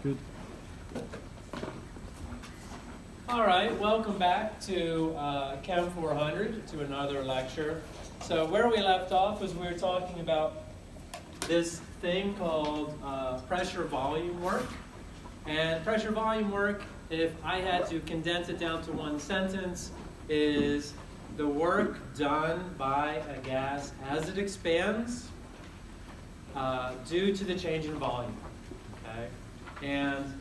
Good. All right, welcome back to CHEM 400, to another lecture. So where we left off was we were talking about this thing called pressure volume work. And pressure volume work, if I had to condense it down to one sentence, is the work done by a gas as it expands due to the change in volume. Okay? And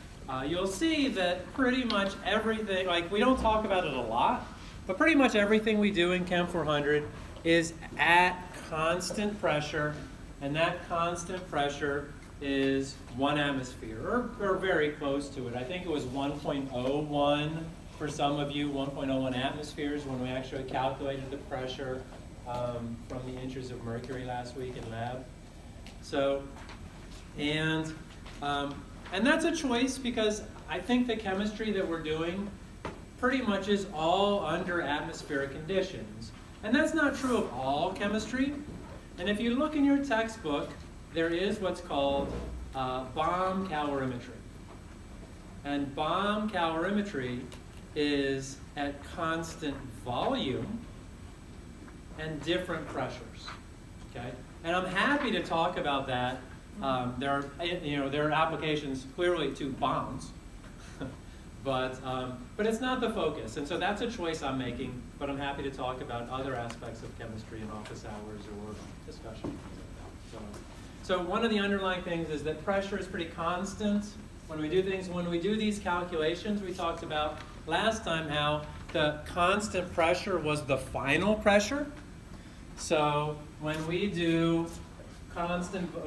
you'll see that pretty much everything, like we don't talk about it a lot, but pretty much everything we do in CHEM 400 is at constant pressure, and that constant pressure is 1 atmosphere, or very close to it. I think it was 1.01 for some of you, 1.01 atmospheres when we actually calculated the pressure from the inches of mercury last week in lab. So, and that's a choice because I think the chemistry that we're doing pretty much is all under atmospheric conditions. And that's not true of all chemistry. And if you look in your textbook, there is what's called bomb calorimetry. And bomb calorimetry is at constant volume and different pressures. Okay? And I'm happy to talk about that. There are applications clearly to bombs, but it's not the focus. And so that's a choice I'm making, but I'm happy to talk about other aspects of chemistry in office hours or discussion. So one of the underlying things is that pressure is pretty constant when we do things. When we do these calculations, we talked about last time how the constant pressure was the final pressure. So when we do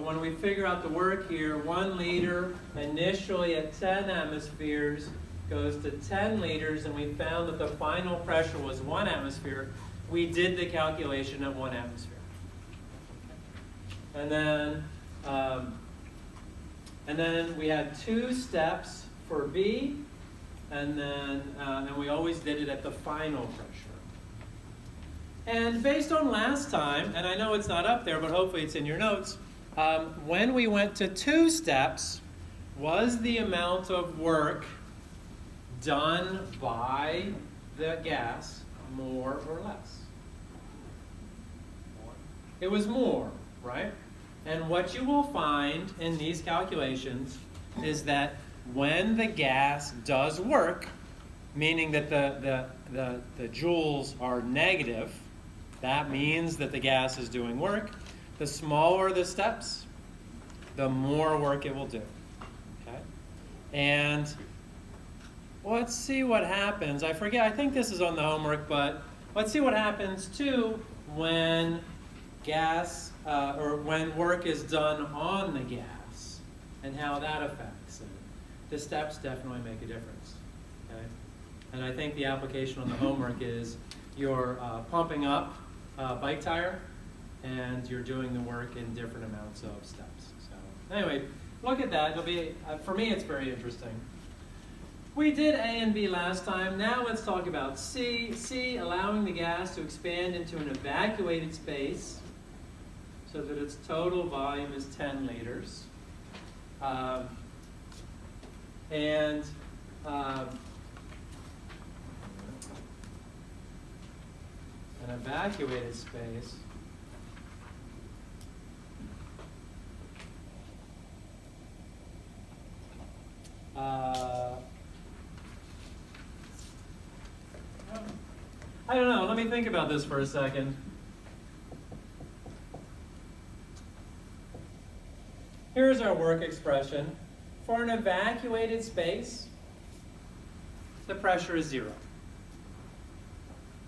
when we figure out the work here, 1 liter initially at 10 atmospheres goes to 10 liters, and we found that the final pressure was 1 atmosphere, we did the calculation at 1 atmosphere. And then we had 2 steps for B, and we always did it at the final pressure. And based on last time, and I know it's not up there, but hopefully it's in your notes, when we went to 2 steps, was the amount of work done by the gas more or less? It was more, right? And what you will find in these calculations is that when the gas does work, meaning that the joules are negative, that means that the gas is doing work. The smaller the steps, the more work it will do. Okay? And let's see what happens. I forget, I think this is on the homework, but let's see what happens too when when work is done on the gas and how that affects it. The steps definitely make a difference. Okay? And I think the application on the homework is you're pumping up bike tire, and you're doing the work in different amounts of steps. So anyway, look at that. It'll be for me, it's very interesting. We did A and B last time. Now let's talk about C. C, allowing the gas to expand into an evacuated space so that its total volume is 10 liters. An evacuated space I don't know, let me think about this for a second. Here's our work expression. For an evacuated space, the pressure is 0.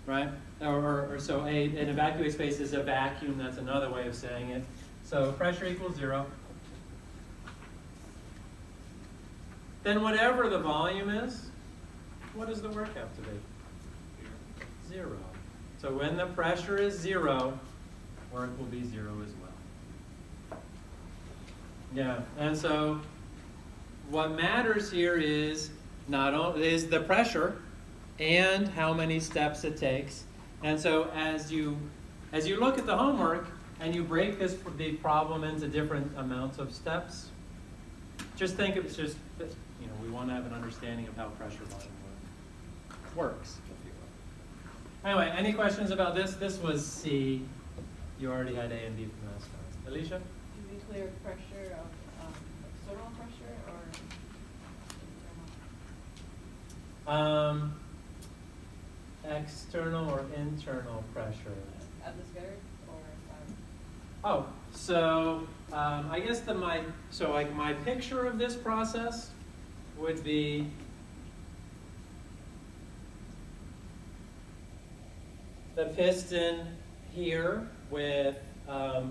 Right? So an evacuated space is a vacuum, that's another way of saying it. So pressure equals 0. Then whatever the volume is, what does the work have to be? 0. So when the pressure is 0, work will be 0 as well. Yeah, and so what matters here is not only is the pressure and how many steps it takes. And so as you look at the homework and you break the problem into different amounts of steps, just think it's just that, you know, we want to have an understanding of how pressure volume works, if you will. Anyway, any questions about this? This was C. You already had A and B from last class. Alicia? Should we clear pressure of external pressure or internal? External or internal pressure? Atmospheric or Oh, so I guess my picture of this process would be the piston here with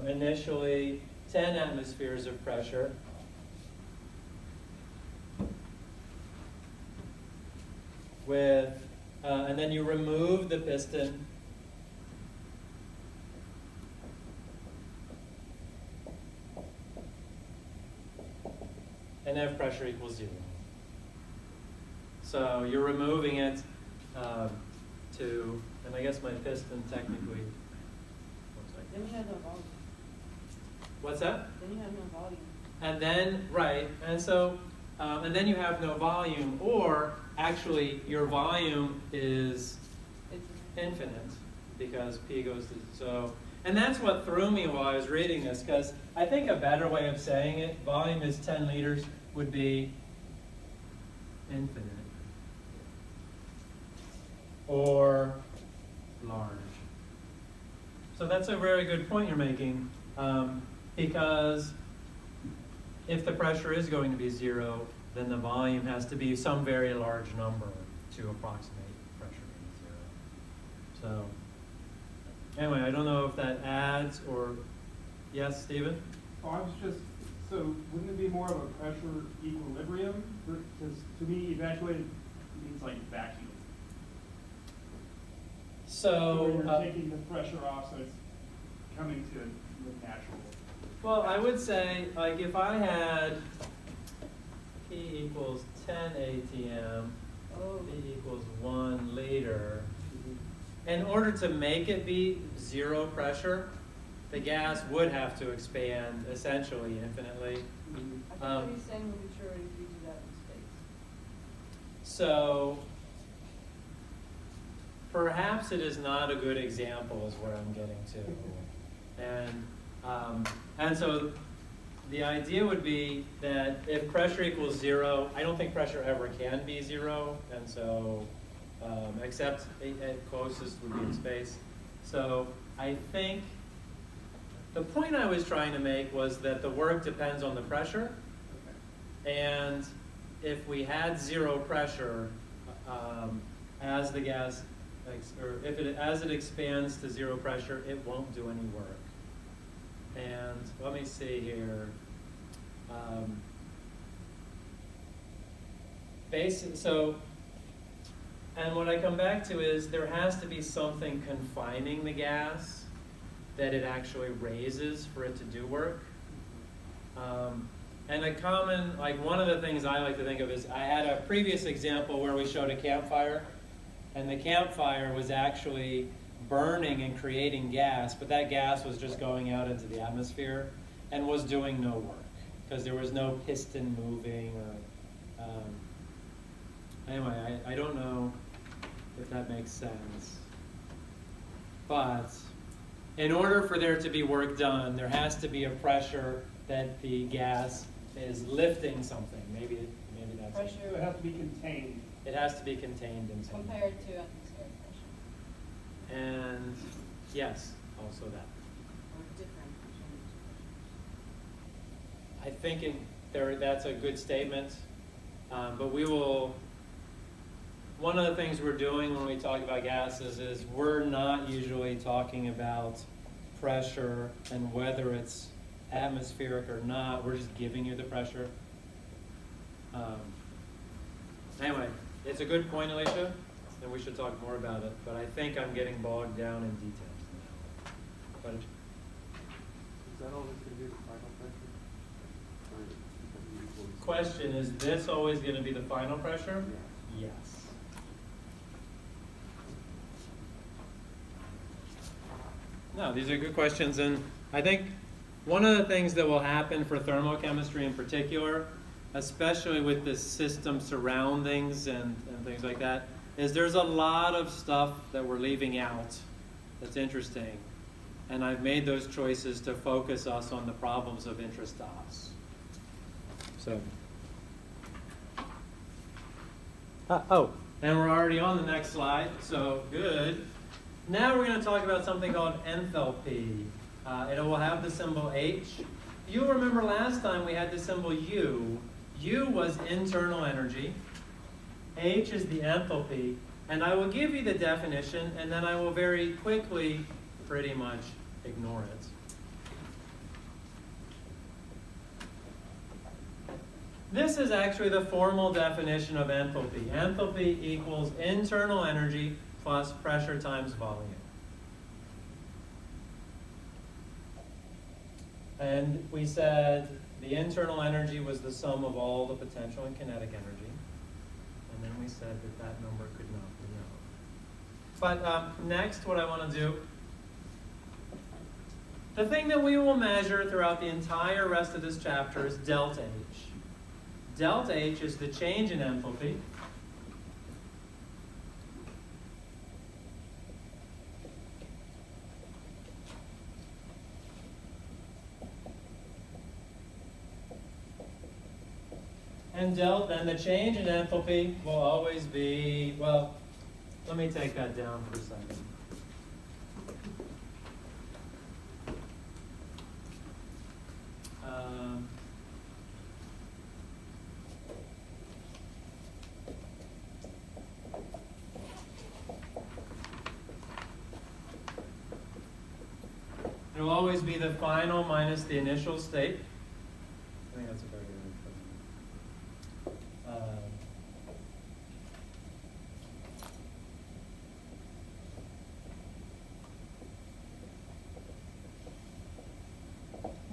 initially 10 atmospheres of pressure. And then you remove the piston and F pressure equals 0. So you're removing it and I guess my piston technically, then you have no volume. what's that? Then you have no volume. And then, right, and so, and then you have no volume, or actually your volume is infinite because P goes to, so, and that's what threw me while I was reading this, because I think a better way of saying it, volume is 10 liters, would be infinite. Or large. So that's a very good point you're making, because if the pressure is going to be 0, then the volume has to be some very large number to approximate pressure being 0. So anyway, I don't know if that adds or, yes, Stephen? Oh, I was just, so wouldn't it be more of a pressure equilibrium? Because to me, evacuated means like vacuum. So you're taking the pressure off, so it's coming to the natural. well, I would say, like, if I had P equals 10 ATM, P equals 1 liter, in order to make it be 0 pressure, the gas would have to expand essentially infinitely. I think what he's saying will be true if you do that in space. So perhaps it is not a good example is where I'm getting to. And so the idea would be that if pressure equals 0, I don't think pressure ever can be 0, and so except at closest would be in space. So I think the point I was trying to make was that the work depends on the pressure, and if we had 0 pressure as the gas, or as it expands to 0 pressure, it won't do any work. And let me see here. And what I come back to is there has to be something confining the gas that it actually raises for it to do work. And a common, like one of the things I like to think of is I had a previous example where we showed a campfire, and the campfire was actually burning and creating gas, but that gas was just going out into the atmosphere and was doing no work because there was no piston moving or anyway, I don't know if that makes sense. But in order for there to be work done, there has to be a pressure that the gas is lifting something. Maybe that's Pressure So it has to be contained. it has to be contained in something. compared to atmospheric pressure And yes, also that. or different I think that's a good statement, but we will, one of the things we're doing when we talk about gases is we're not usually talking about pressure and whether it's atmospheric or not, we're just giving you the pressure. Anyway, it's a good point, Alicia, and we should talk more about it, but I think I'm getting bogged down in details now. But Is that always going to be the final pressure? Or is it equals- question, is this always going to be the final pressure? Yeah. Yes. No, these are good questions, and I think one of the things that will happen for thermochemistry in particular especially with the system surroundings and things like that, is there's a lot of stuff that we're leaving out that's interesting. And I've made those choices to focus us on the problems of interest to us. So, and we're already on the next slide, so good. Now we're going to talk about something called enthalpy. It will have the symbol H. You'll remember last time we had the symbol U. U was internal energy. H is the enthalpy. And I will give you the definition, and then I will very quickly pretty much ignore it. This is actually the formal definition of enthalpy. Enthalpy equals internal energy plus pressure times volume. And we said the internal energy was the sum of all the potential and kinetic energy. And then we said that that number could not be known. But next, what I want to do, the thing that we will measure throughout the entire rest of this chapter is delta H. Delta H is the change in enthalpy. And then the change in enthalpy will always be, well, let me take that down for a second. It will always be the final minus the initial state. I think that's a very good one.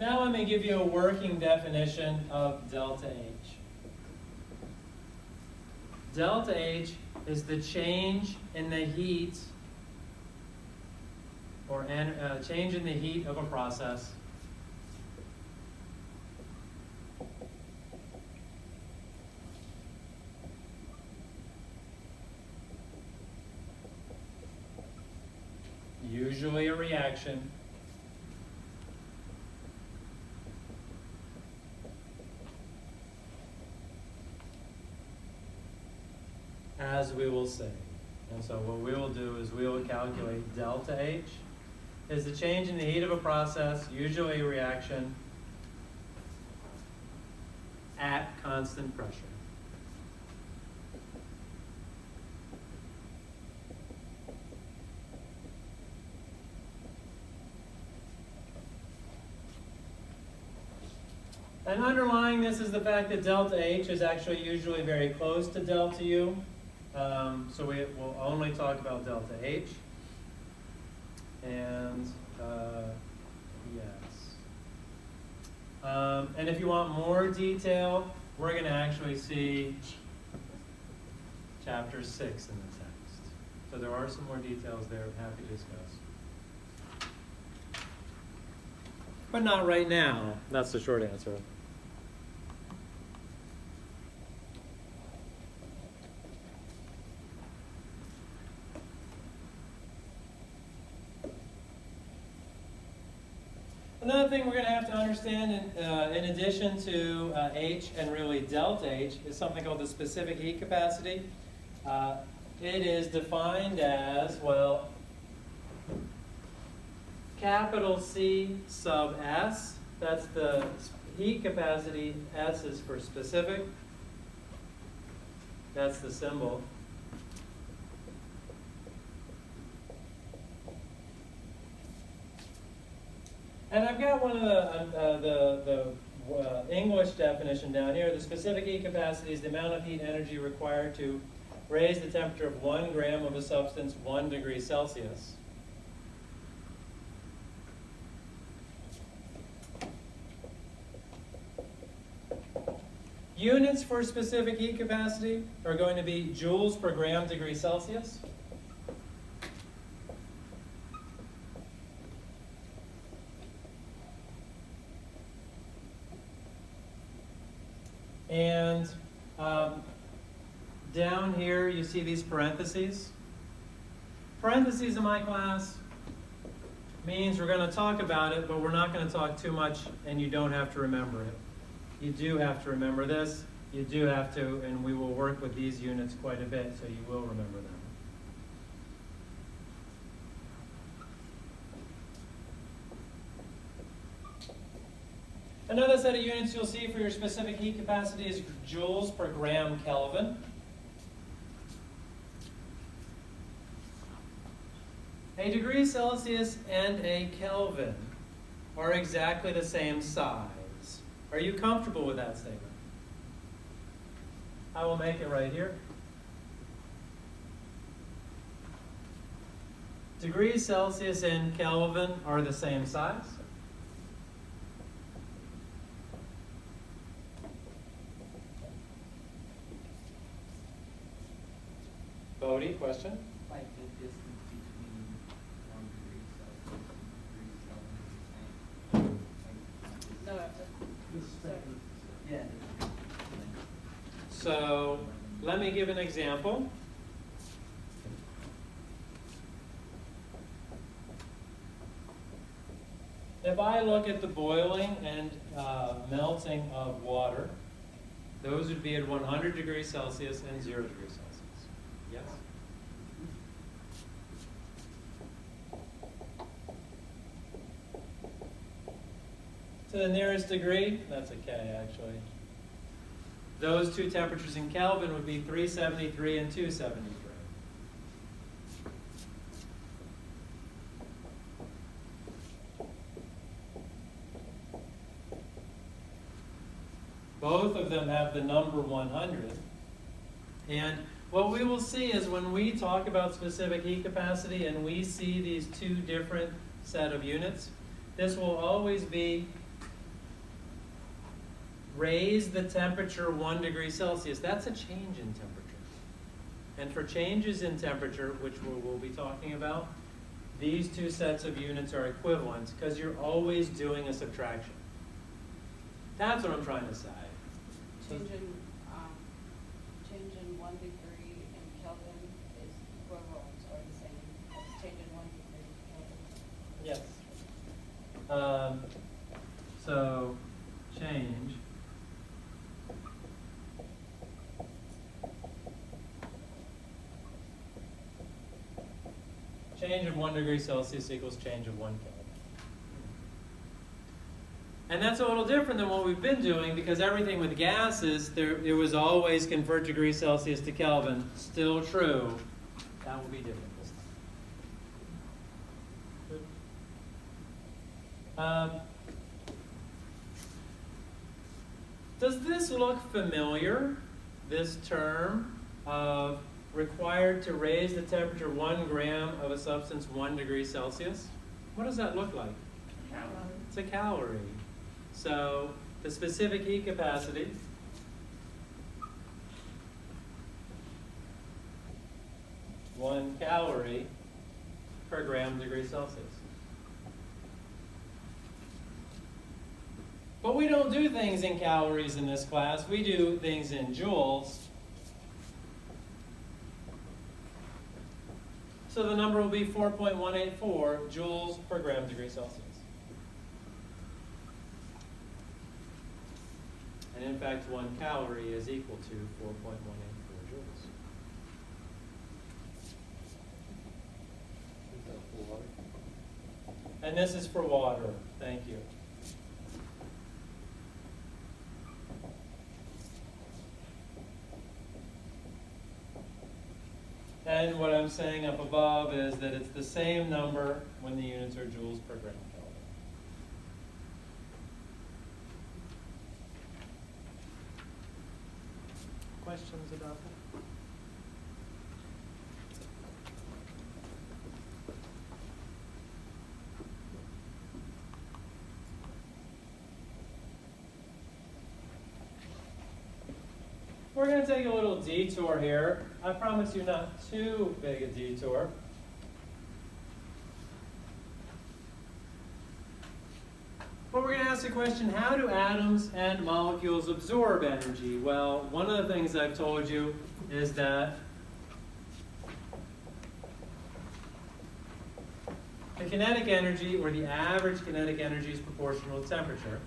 Now let me give you a working definition of delta H. Delta H is the change in the heat or change in the heat of a process usually a reaction as we will say. And so what we will do is we will calculate delta H is the change in the heat of a process, usually a reaction, at constant pressure. And underlying this is the fact that delta H is actually usually very close to delta U. So we will only talk about delta H. And yes. And if you want more detail, we're going to actually see chapter 6 in the text. So there are some more details there I'm happy to discuss. But not right now. That's the short answer. Another thing we're going to have to understand in addition to H and really delta H is something called the specific heat capacity. It is defined as, well, capital C sub S. That's the heat capacity. S is for specific. That's the symbol. And I've got one of the English definition down here. The specific heat capacity is the amount of heat energy required to raise the temperature of 1 gram of a substance 1 degree Celsius. Units for specific heat capacity are going to be joules per gram degree Celsius. And down here, you see these parentheses. Parentheses in my class means we're going to talk about it, but we're not going to talk too much, and you don't have to remember it. You do have to remember this. You do have to, and we will work with these units quite a bit, so you will remember them. Another set of units you'll see for your specific heat capacity is joules per gram Kelvin. A degree Celsius and a Kelvin are exactly the same size. Are you comfortable with that statement? I will make it right here. Degrees Celsius and Kelvin are the same size. Bodie, question? Like the distance between 1 degree Celsius and 1 degree Celsius is the same. No, This sorry. Yeah. So let me give an example. If I look at the boiling and melting of water, those would be at 100 degrees Celsius and 0 degrees Celsius. Yes? To the nearest degree, that's a K actually. Those two temperatures in Kelvin would be 373 and 273. Both of them have the number 100. And what we will see is when we talk about specific heat capacity and we see these two different set of units, this will always be raise the temperature 1 degree Celsius. That's a change in temperature. And for changes in temperature, which we'll be talking about, these two sets of units are equivalent because you're always doing a subtraction. That's what I'm trying to say. Change in 1 degree in Kelvin is equivalent or the same as change in 1 degree in Kelvin. Yes. So change of 1 degree Celsius equals change of 1 Kelvin. And that's a little different than what we've been doing because everything with gases, it was always convert degrees Celsius to Kelvin. Still true. That will be different this time. Does this look familiar, this term of required to raise the temperature 1 gram of a substance 1 degree Celsius? What does that look like? It's a calorie. So the specific heat capacity (1 calorie per gram degree Celsius). But we don't do things in calories in this class. We do things in joules. So the number will be 4.184 joules per gram degree Celsius. And in fact, 1 calorie is equal to 4.184 joules. Is that for water? And this is for water. Thank you. And what I'm saying up above is that it's the same number when the units are joules per gram Kelvin. Questions about that? We're going to take a little detour here. I promise you not too big a detour. But we're going to ask a question, how do atoms and molecules absorb energy? Well, one of the things I've told you is that the kinetic energy, or the average kinetic energy, is proportional to temperature.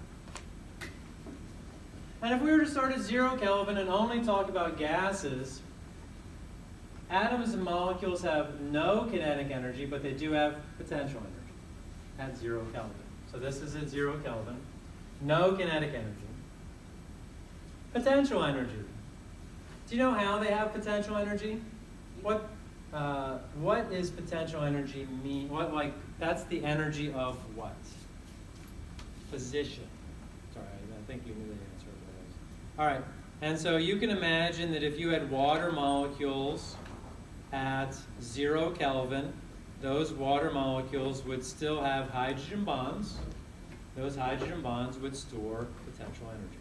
And if we were to start at 0 Kelvin and only talk about gases, atoms and molecules have no kinetic energy, but they do have potential energy at 0 Kelvin. So this is at 0 Kelvin. No kinetic energy. Potential energy. Do you know how they have potential energy? What is potential energy mean? That's the energy of what? Position. Sorry, I think you knew the answer. All right, and so you can imagine that if you had water molecules at 0 Kelvin, those water molecules would still have hydrogen bonds. Those hydrogen bonds would store potential energy.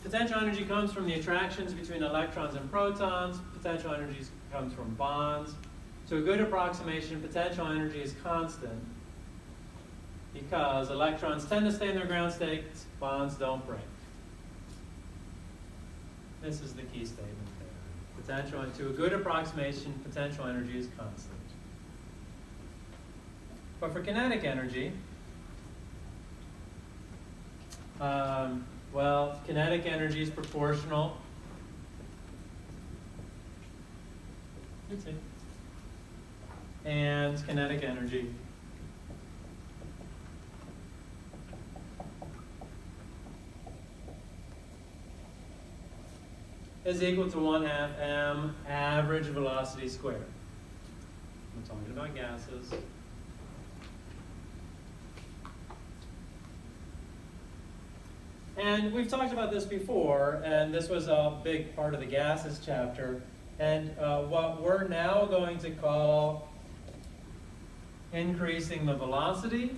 Potential energy comes from the attractions between electrons and protons. Potential energy comes from bonds. So a good approximation, potential energy is constant because electrons tend to stay in their ground states, bonds don't break. This is the key statement there. To a good approximation, potential energy is constant. But for kinetic energy, well, kinetic energy is proportional. Let's see. And kinetic energy is equal to 1/2 m average velocity squared. I'm talking about gases. And we've talked about this before, and this was a big part of the gases chapter. And what we're now going to call increasing the velocity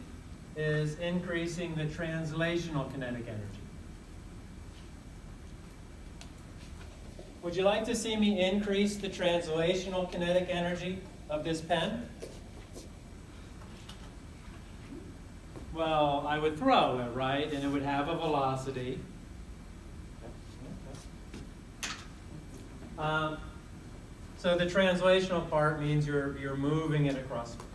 is increasing the translational kinetic energy. Would you like to see me increase the translational kinetic energy of this pen? Well, I would throw it, right? And it would have a velocity. So the translational part means you're moving it across space.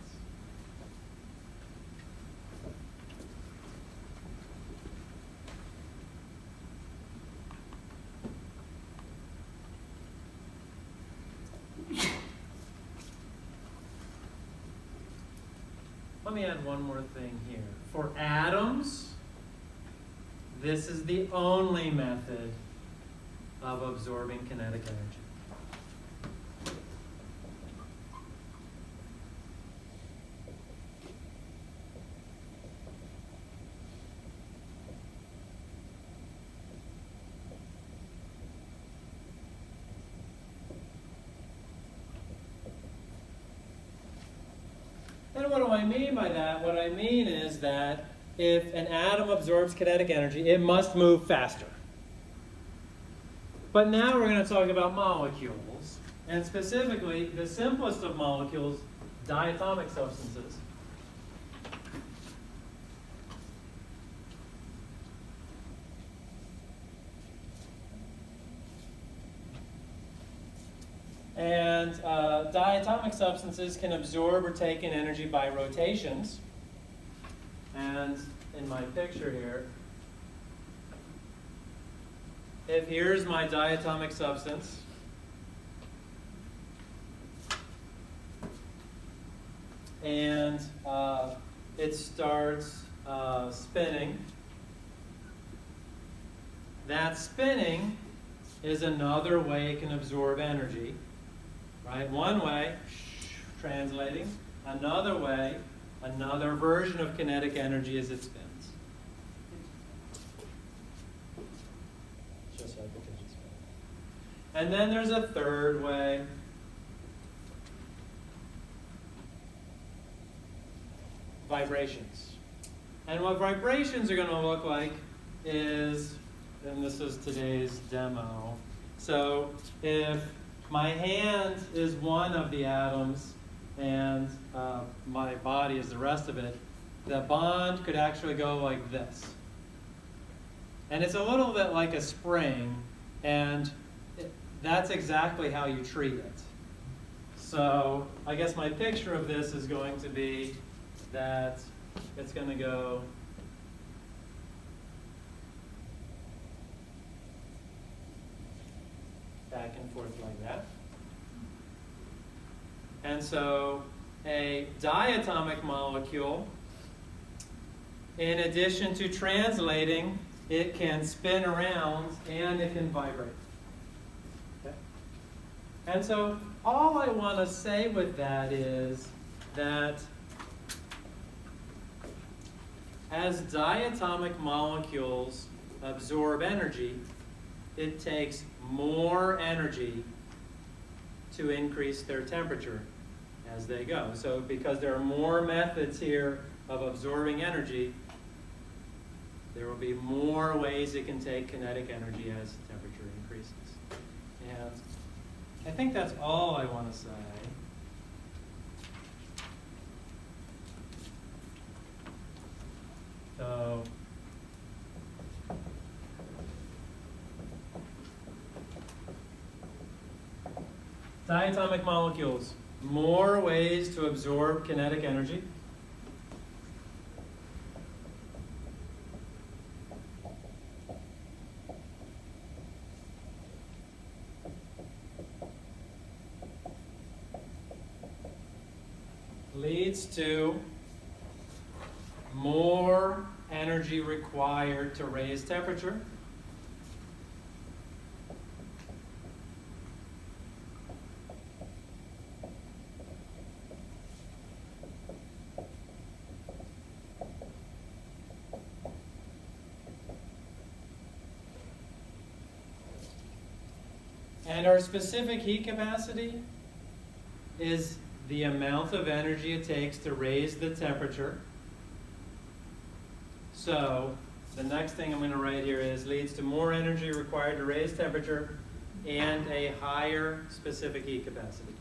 Let me add one more thing here. For atoms, this is the only method of absorbing kinetic energy. And what do I mean by that? What I mean is that if an atom absorbs kinetic energy, it must move faster. But now we're going to talk about molecules, and specifically the simplest of molecules, diatomic substances. And diatomic substances can absorb or take in energy by rotations. And in my picture here, if here's my diatomic substance, and it starts spinning, that spinning is another way it can absorb energy. Right? One way, translating. Another way, another version of kinetic energy as it spins. Just like the fidget spinner. And then there's a third way. Vibrations. And what vibrations are going to look like is, and this is today's demo. So if my hand is one of the atoms, and my body is the rest of it, the bond could actually go like this. And it's a little bit like a spring, and that's exactly how you treat it. So I guess my picture of this is going to be that it's going to go back and forth like that. And so a diatomic molecule, in addition to translating, it can spin around and it can vibrate. Okay? And so all I want to say with that is that as diatomic molecules absorb energy, it takes more energy to increase their temperature as they go. So because there are more methods here of absorbing energy, there will be more ways it can take kinetic energy as temperature increases. And I think that's all I want to say. So diatomic molecules, more ways to absorb kinetic energy. Leads to more energy required to raise temperature. And our specific heat capacity is the amount of energy it takes to raise the temperature. So the next thing I'm going to write here is leads to more energy required to raise temperature and a higher specific heat capacity.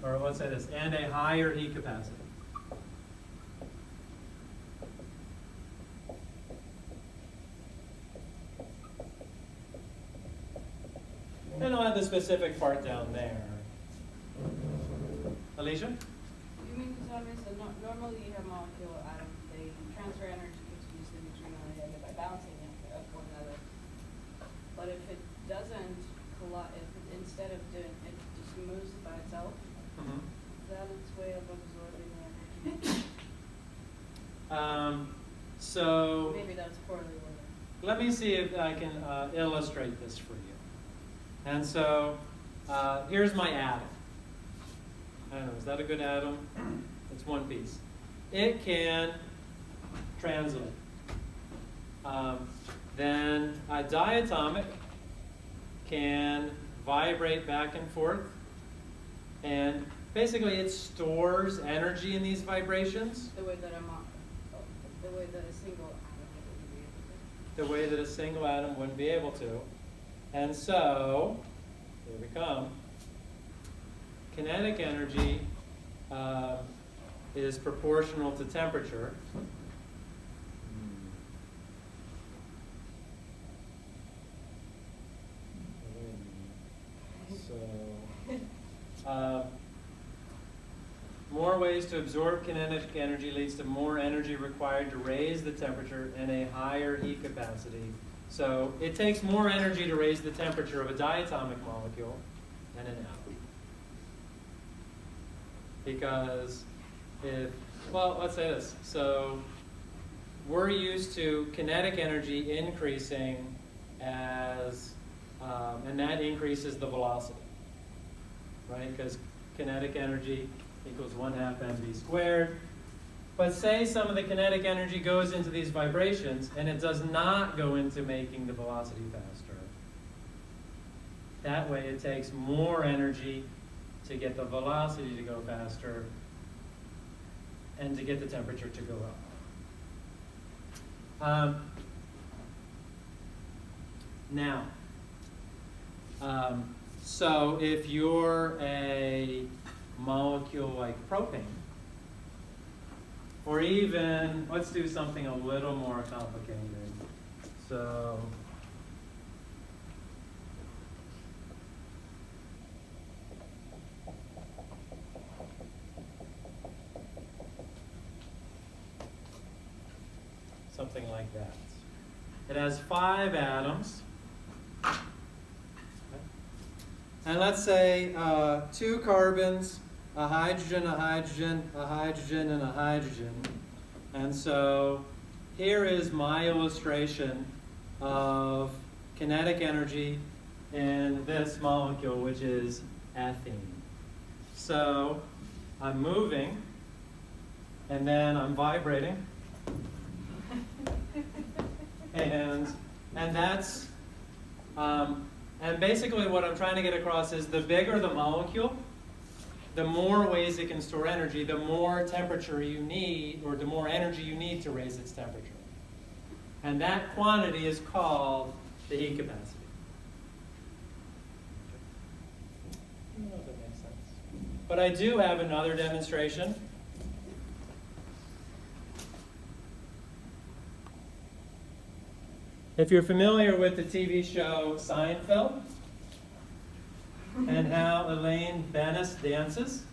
Or let's say this, and a higher heat capacity. And I'll add the specific part down there. Alicia? You mean, because obviously, normally you have molecule atoms, they transfer energy continuously between one another by bouncing of one another. But if it doesn't collide, if it, instead of doing it, just moves by itself, is that its way of absorbing the energy? So Maybe that's poorly worded. let me see if I can illustrate this for you. And so here's my atom. I don't know, is that a good atom? It's one piece. It can translate. Then a diatomic can vibrate back and forth. And basically it stores energy in these vibrations. The way that the way that a single atom would be able to. The way that a single atom wouldn't be able to. And so, here we come. Kinetic energy is proportional to temperature. So, more ways to absorb kinetic energy leads to more energy required to raise the temperature and a higher heat capacity. So it takes more energy to raise the temperature of a diatomic molecule than an atom. Because if, well, let's say this. So we're used to kinetic energy increasing as, and that increases the velocity, right? Because kinetic energy equals 1/2 mv squared. But say some of the kinetic energy goes into these vibrations and it does not go into making the velocity faster. That way it takes more energy to get the velocity to go faster and to get the temperature to go up. Now, So if you're a molecule like propane, or even, let's do something a little more complicated. So, something like that. It has 5 atoms. And let's say 2 carbons, a hydrogen, a hydrogen, a hydrogen, and a hydrogen. And so here is my illustration of kinetic energy in this molecule, which is ethene. So I'm moving, and then I'm vibrating. And that's, and basically what I'm trying to get across is the bigger the molecule, the more ways it can store energy, the more temperature you need, or the more energy you need to raise its temperature. And that quantity is called the heat capacity. I don't know if that makes sense. But I do have another demonstration. If you're familiar with the TV show Seinfeld and how Elaine Bennis dances,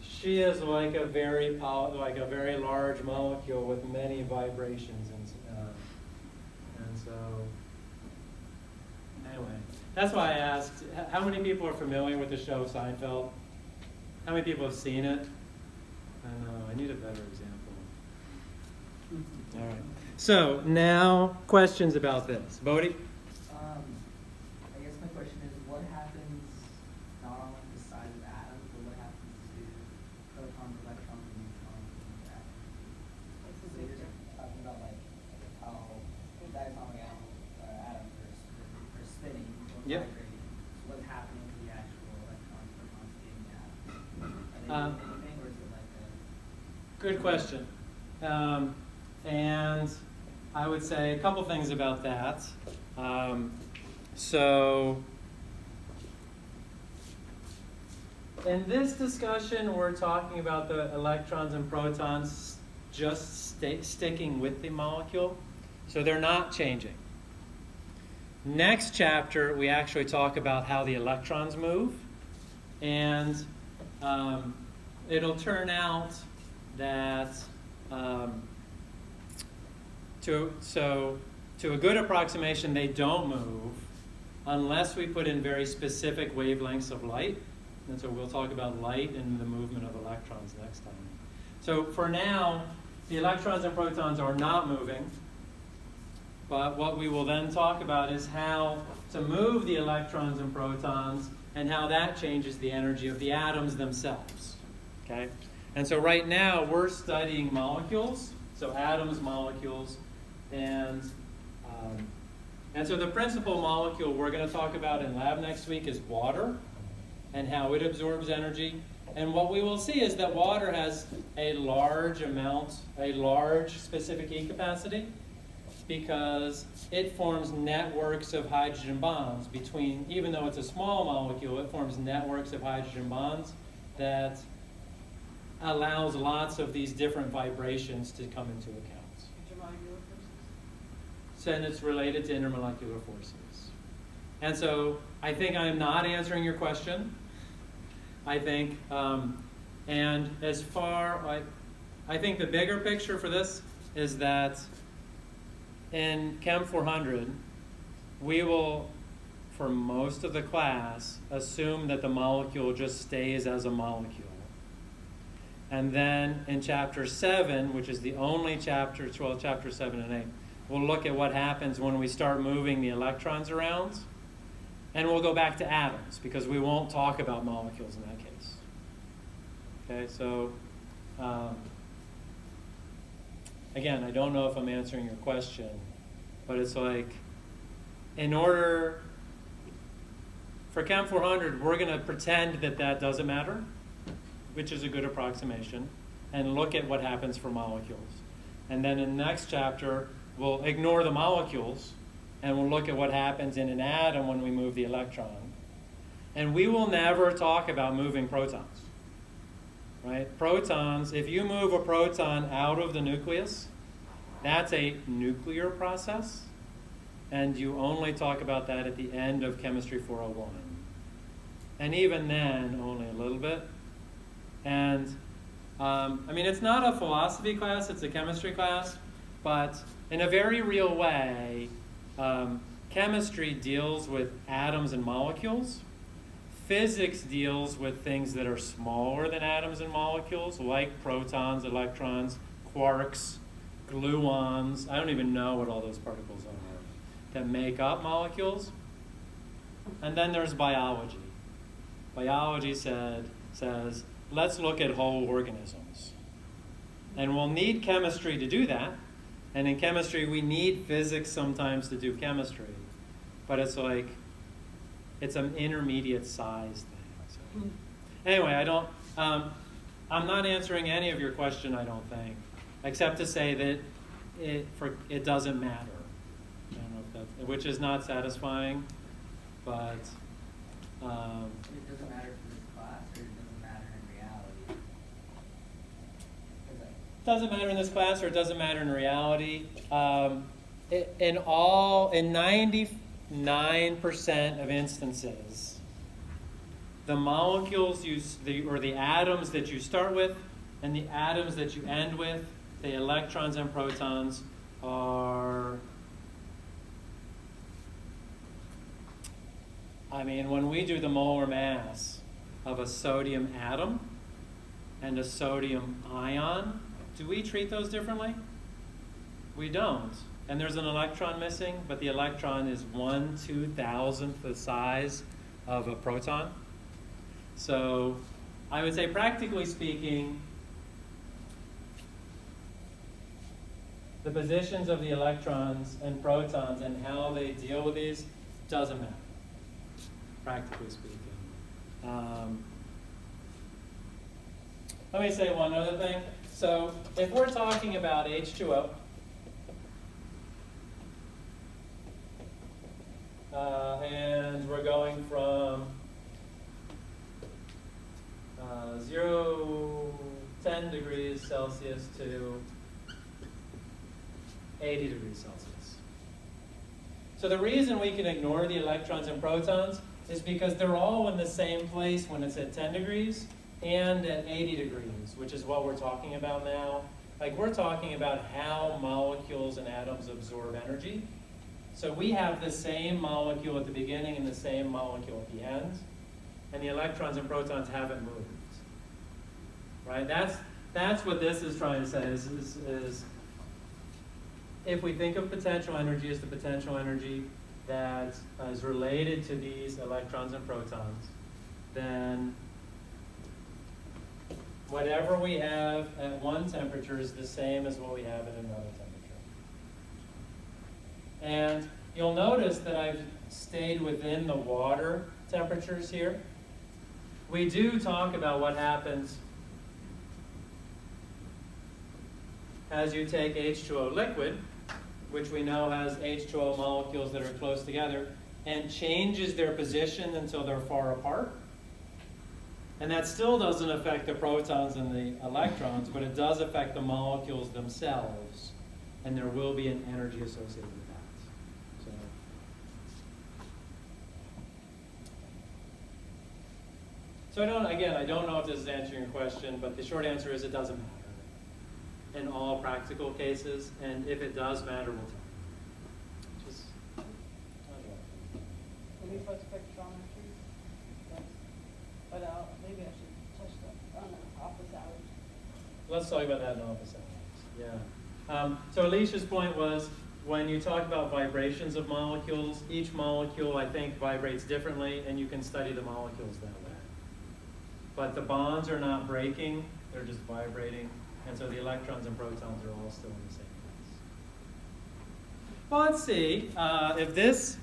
she is like a very large molecule with many vibrations, and so anyway, that's why I asked, how many people are familiar with the show Seinfeld? How many people have seen it? I know, I need a better example. All right. So now, questions about this. Bodhi? I guess my question is, what happens not on like the size of atoms, but what happens to protons, electrons, and neutrons in the atom? So you're talking about like how diatomic atoms are spinning or Yep. vibrating. So what's happening to the actual electrons, protons in the atom? Are they doing anything, or is it like a... Good question. And I would say a couple things about that. So in this discussion, we're talking about the electrons and protons just sticking with the molecule. So they're not changing. Next chapter, we actually talk about how the electrons move. And it'll turn out that to a good approximation, they don't move unless we put in very specific wavelengths of light. And so we'll talk about light and the movement of electrons next time. So for now, the electrons and protons are not moving. But what we will then talk about is how to move the electrons and protons and how that changes the energy of the atoms themselves. Okay? And so right now, we're studying molecules, so atoms, molecules, and so the principal molecule we're going to talk about in lab next week is water and how it absorbs energy. And what we will see is that water has a large specific heat capacity because it forms networks of hydrogen bonds between, even though it's a small molecule, it forms networks of hydrogen bonds that allows lots of these different vibrations to come into account. Intermolecular forces? And it's related to intermolecular forces. And so I think I'm not answering your question. I think, and as far, I think the bigger picture for this is that in Chem 400, we will, for most of the class, assume that the molecule just stays as a molecule. And then in chapter 7, which is the only chapter, well, chapter 7 and 8, we'll look at what happens when we start moving the electrons around. And we'll go back to atoms, because we won't talk about molecules in that case. Okay, so again, I don't know if I'm answering your question, but it's like, in order, for Chem 400, we're going to pretend that that doesn't matter, which is a good approximation, and look at what happens for molecules. And then in the next chapter, we'll ignore the molecules and we'll look at what happens in an atom when we move the electron. And we will never talk about moving protons, right? Protons, if you move a proton out of the nucleus, that's a nuclear process, and you only talk about that at the end of Chemistry 401. And even then, only a little bit. And I mean, it's not a philosophy class, it's a chemistry class, but in a very real way, chemistry deals with atoms and molecules. Physics deals with things that are smaller than atoms and molecules, like protons, electrons, quarks, gluons. I don't even know what all those particles are that make up molecules. And then there's biology. Biology says, let's look at whole organisms. And we'll need chemistry to do that. And in chemistry, we need physics sometimes to do chemistry. But it's like, it's an intermediate size thing. So, anyway, I'm not answering any of your question, I don't think, except to say that it doesn't matter. I don't know if that's, which is not satisfying, but It doesn't matter for this class, or it doesn't matter in reality? doesn't matter in this class, or it doesn't matter in reality. In 99% of instances, the molecules or the atoms that you start with and the atoms that you end with, the electrons and protons, are, I mean, when we do the molar mass of a sodium atom and a sodium ion, do we treat those differently? We don't. And there's an electron missing, but the electron is 1/2000th the size of a proton. So I would say, practically speaking, the positions of the electrons and protons and how they deal with these doesn't matter, practically speaking. Let me say one other thing. So if we're talking about H2O, and we're going from 10 degrees Celsius to 80 degrees Celsius. So the reason we can ignore the electrons and protons is because they're all in the same place when it's at 10 degrees and at 80 degrees, which is what we're talking about now. Like, we're talking about how molecules and atoms absorb energy. So we have the same molecule at the beginning and the same molecule at the end, and the electrons and protons haven't moved. Right? That's what this is trying to say, is if we think of potential energy as the potential energy that is related to these electrons and protons, then whatever we have at one temperature is the same as what we have at another temperature. And you'll notice that I've stayed within the water temperatures here. We do talk about what happens as you take H2O liquid, which we know has H2O molecules that are close together, and changes their position until they're far apart. And that still doesn't affect the protons and the electrons, but it does affect the molecules themselves, and there will be an energy associated with that. So I don't know if this is answering your question, but the short answer is it doesn't matter in all practical cases, and if it does matter, we'll tell you. Just, Maybe for spectrometry. Yes. But maybe I should touch that on the office hours. let's talk about that in office hours. Yeah. So Alicia's point was, when you talk about vibrations of molecules, each molecule, I think, vibrates differently, and you can study the molecules that way. But the bonds are not breaking, they're just vibrating, and so the electrons and protons are all still in the same place. Well, let's see if this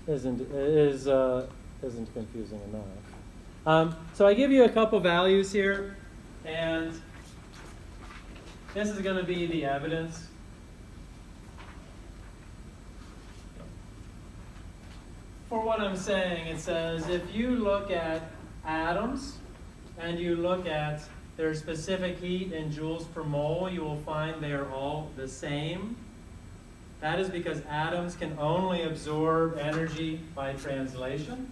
isn't confusing enough. So I give you a couple values here, and This is going to be the evidence. For what I'm saying, it says if you look at atoms and you look at their specific heat in joules per mole, you will find they are all the same. That is because atoms can only absorb energy by translation.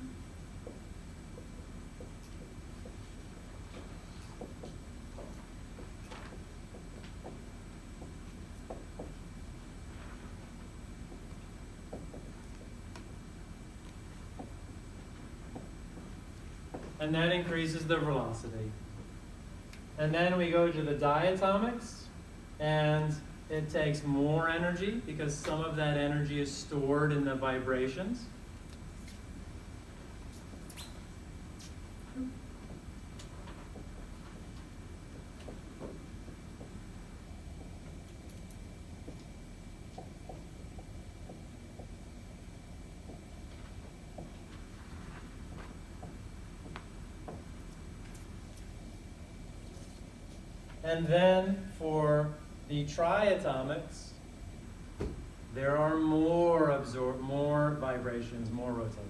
And that increases the velocity. And then we go to the diatomics, and it takes more energy because some of that energy is stored in the vibrations. And then for the triatomics, there are more vibrations, more rotations.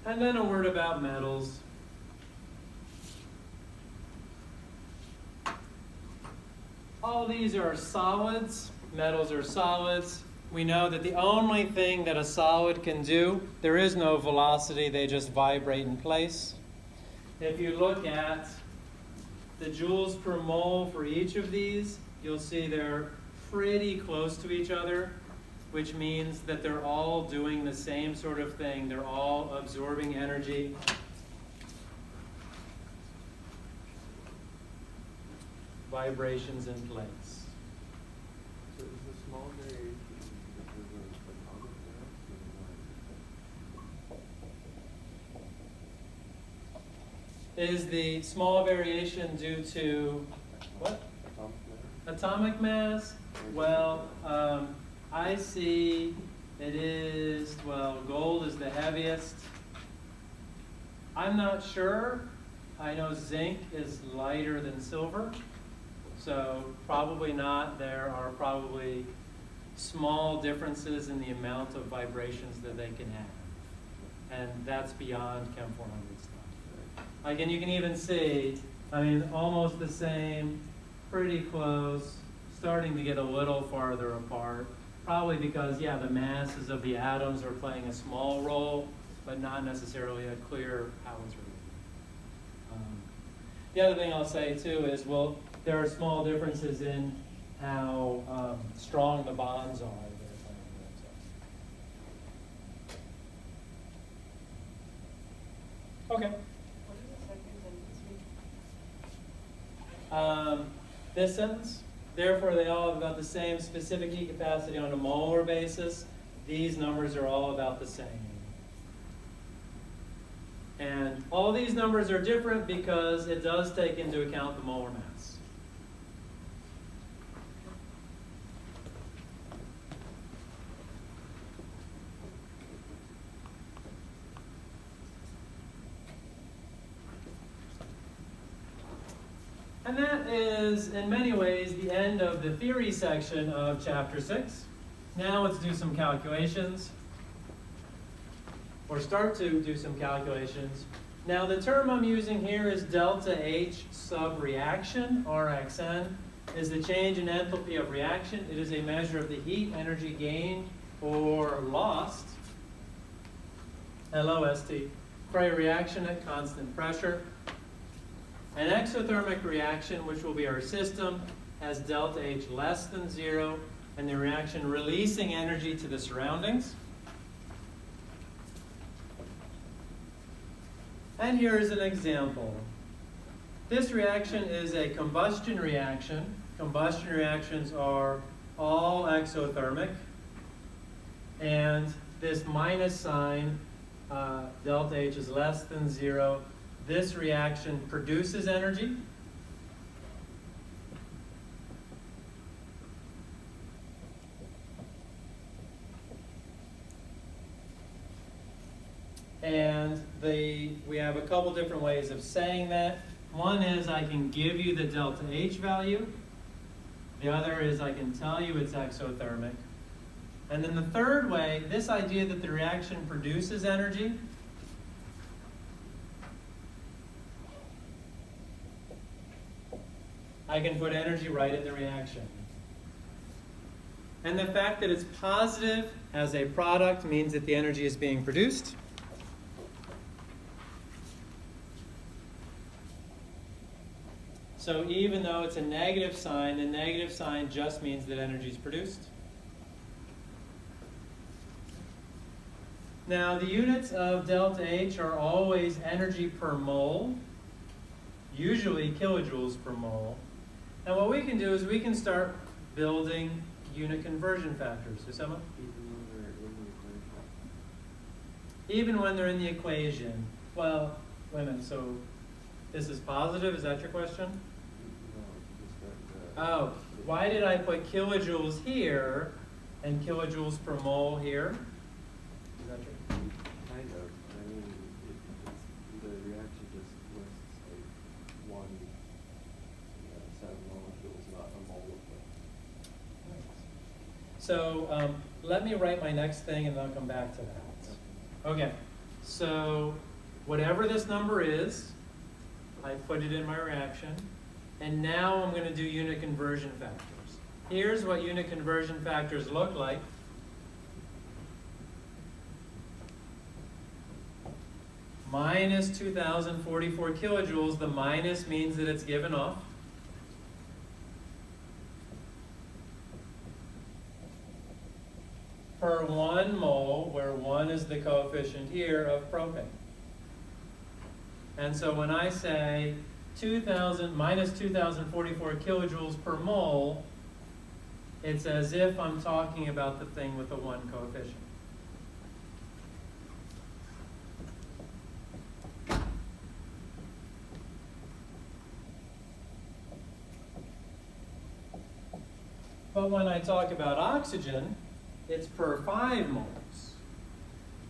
And then a word about metals. All these are solids. Metals are solids. We know that the only thing that a solid can do, there is no velocity, they just vibrate in place. If you look at the joules per mole for each of these, you'll see they're pretty close to each other, which means that they're all doing the same sort of thing. They're all absorbing energy. Vibrations in place. So is the small variation because of atomic mass? Is the small variation due to what? Atomic mass? Well, I see it is, well, gold is the heaviest. I'm not sure. I know zinc is lighter than silver. So probably not. There are probably small differences in the amount of vibrations that they can have. And that's beyond Chem 400 stuff. Like, and you can even see, I mean, almost the same, pretty close, starting to get a little farther apart. Probably because, yeah, the masses of the atoms are playing a small role, but not necessarily a clear how it's related. The other thing I'll say, too, is, well, there are small differences in how strong the bonds are. Okay. What is the second sentence? This sentence, therefore they all have about the same specific heat capacity on a molar basis. These numbers are all about the same. And all these numbers are different because it does take into account the molar mass. And that is, in many ways, the end of the theory section of Chapter 6. Now let's do some calculations, or start to do some calculations. Now the term I'm using here is delta H sub reaction, RXN, is the change in enthalpy of reaction. It is a measure of the heat energy gained or lost, LOST, for a reaction at constant pressure. An exothermic reaction, which will be our system, has delta H less than 0, and the reaction releasing energy to the surroundings. And here's an example. This reaction is a combustion reaction. Combustion reactions are all exothermic. And this minus sign, delta H is less than 0. This reaction produces energy. And we have a couple different ways of saying that. One is I can give you the delta H value. The other is I can tell you it's exothermic. And then the third way, this idea that the reaction produces energy, I can put energy right in the reaction. And the fact that it's positive as a product means that the energy is being produced. So even though it's a negative sign, the negative sign just means that energy is produced. Now the units of delta H are always energy per mole, usually kilojoules per mole. And what we can do is we can start building unit conversion factors. Usama? Even when they're in the equation. Well, wait a minute, so this is positive, is that your question? Oh, why did I put kilojoules here and kilojoules per mole here? Is that true? Kind of. I mean, the reaction just lists like one set of molecules, not a mole of them. So let me write my next thing and then I'll come back to that. Okay, so whatever this number is, I put it in my reaction. And now I'm going to do unit conversion factors. Here's what unit conversion factors look like. Minus 2,044 kilojoules. The minus means that it's given off. Per 1 mole, where 1 is the coefficient here, of propane. And so when I say minus 2,044 kilojoules per mole, it's as if I'm talking about the thing with the 1 coefficient. But when I talk about oxygen, it's per 5 moles.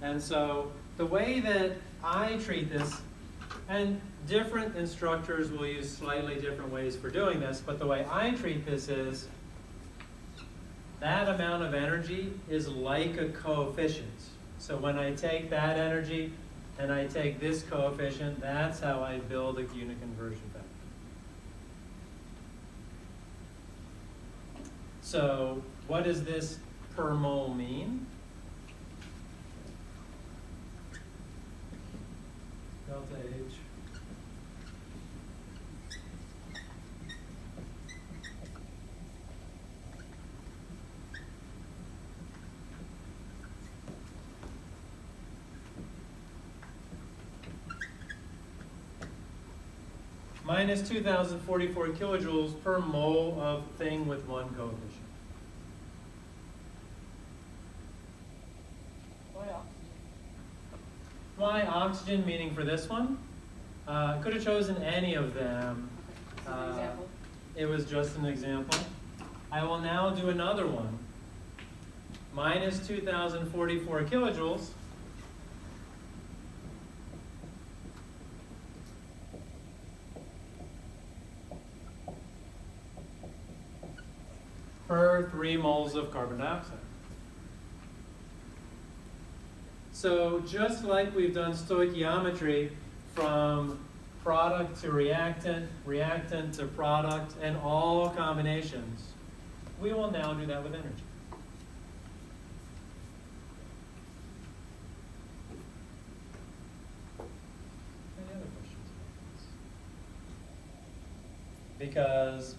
And so the way that I treat this, and different instructors will use slightly different ways for doing this, but the way I treat this is that amount of energy is like a coefficient. So when I take that energy and I take this coefficient, that's how I build a unit conversion factor. So what does this per mole mean? Delta H. Minus 2,044 kilojoules per mole of thing with 1 coefficient. Why oxygen? Why oxygen, meaning for this one? Could have chosen any of them. As an example? It was just an example. I will now do another one. Minus 2,044 kilojoules. Per 3 moles of carbon dioxide. So just like we've done stoichiometry from product to reactant, reactant to product, and all combinations, we will now do that with energy. Any other questions about this? Because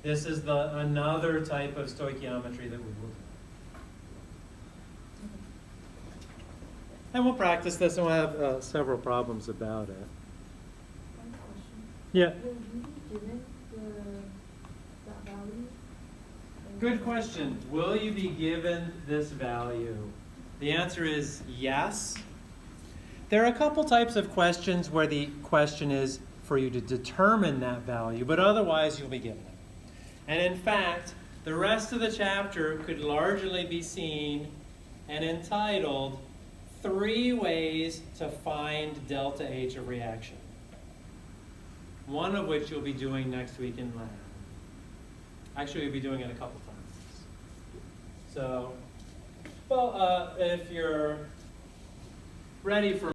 this is another type of stoichiometry that we work with. And we'll practice this, and we'll have several problems about it. One question. Yeah. Will you be given that value? Good question. Will you be given this value? The answer is yes. There are a couple types of questions where the question is for you to determine that value, but otherwise you'll be given it. And in fact, the rest of the chapter could largely be seen and entitled 3 ways to find delta H of reaction. One of which you'll be doing next week in lab. Actually, you'll be doing it a couple times. So, well, if you're ready for